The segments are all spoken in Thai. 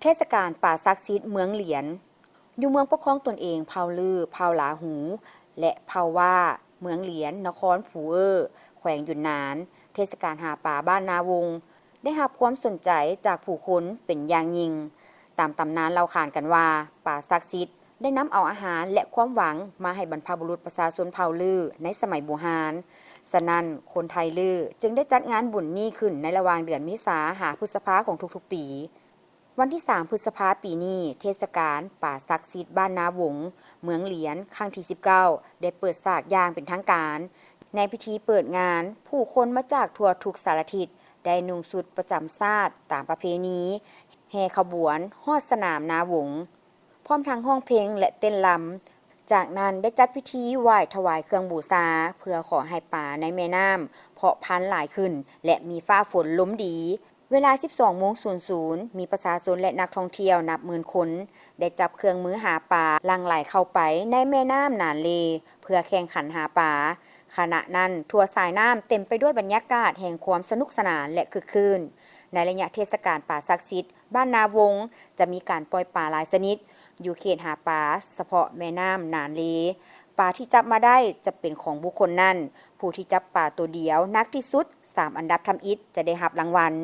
เทศกาลป่าศักดิ์สิทธิ์เมืองเหลียนอยู่เมืองปกครองตนเองเผ่าลือเผ่าหลาหูและเผ่าว่าเมืองเหลียนนครผูแขวงหยุนนานเทศกาลหาป่าบ้านนาวงได้รับความสนใจจากผู้คนเป็นอย่างยิ่งตามตำนานเล่าขานกันว่าป่าศักดิ์สิทธิ์ได้นำเอาอาหารและความหวังมาให้บรรพบุรุษประชาชนเผ่าลือในสมัยโบราณฉะนั้นคนไทยลือจึงได้จัดงานบุญนี้ขึ้นในระหว่างเดือนเมษาหาพฤษภาของทุกๆปีวันที่3พฤษภาปีนี้เทศกาลป่าศักดิ์สิทธิ์บ้านนาวงเมืองเหลียนครั้งที่19ได้เปิดฉากอย่างเป็นทางการในพิธีเปิดงานผู้คนมาจากทั่วทุกสารทิศได้นุ่งชุดประจำชาติตามประเพณีแห่ขบวนฮอดสนามนาวงพร้อมทั้งห้องเพลงและเต้นรำจากนั้นได้จัดพิธีไหว้ถวายเครื่องบูชาเพื่อขอให้ป่าในแม่น้ำเพาะพันธุ์หลายขึ้นและมีฟ้าฝนล้มดีเวลา 12:00 มีประชาชนและนักท่องเที่ยวนับหมื่นคนได้จับเครื่องมือหาปลาลังไหลเข้าไปในแม่น้ำนานเลเพื่อแข่งขันหาปลาขณะนั้นทั่วสายน้ำเต็มไปด้วยบรรยากาศแห่งความสนุกสนานและคึกคืนในระยะเทศกาลป่าศักดิ์สิทธิ์บ้านนาวงจะมีการปล่อยปลาหลายชนิดอยู่เขตหาปลาเฉพาะแม่น้ำนานเลปลาที่จับมาได้จะเป็นของบุคคลนั้นผู้ที่จับปลาตัวเดียวนักที่สุด3 อันดับทำอิฐจะได้รับรางวัล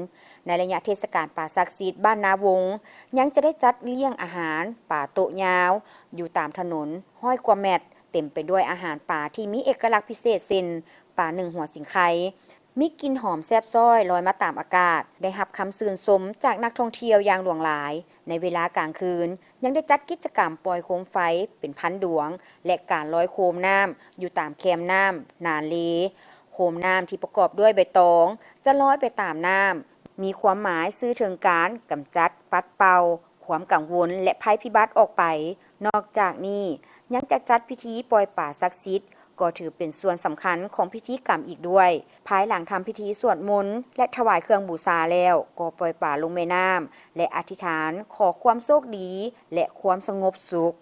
ในระยะเทศกาลป่าศักดิ์สิทธิ์บ้านนาวงยังจะได้จัดเลี้ยงอาหารป่าโต๊ะยาวอยู่ตามถนนห้อยกว่าแมตเต็มไปด้วยอาหารป่าที่มีเอกลักษณ์พิเศษเช่นป่าหนึ่งหัวสิงไคมีกลิ่นหอมแซ่บซ้อยลอยมาตามอากาศได้รับคำชื่นชมจากนักท่องเที่ยวอย่างหลวงหลายในเวลากลางคืนยังได้จัดกิจกรรมปล่อยโคมไฟเป็นพันดวงและการลอยโคมน้ำอยู่ตามแคมน้ำนานเลโคมน้ำที่ประกอบด้วยใบตองจะลอยไปตามน้ำมีความหมายสื่อถึงการกำจัดปัดเป่าความกังวลและภัยพิบัติออกไปนอกจากนี้ยังจะจัดพิธีปล่อยป่าศักดิ์สิทธิ์ก็ถือเป็นส่วนสำคัญของพิธีกรรมอีกด้วยภายหลังทำพิธีสวดมนต์และถวายเครื่องบูชาแล้วก็ปล่อยป่าลงแม่น้ำและอธิษฐานขอความโชคดีและความสงบสุข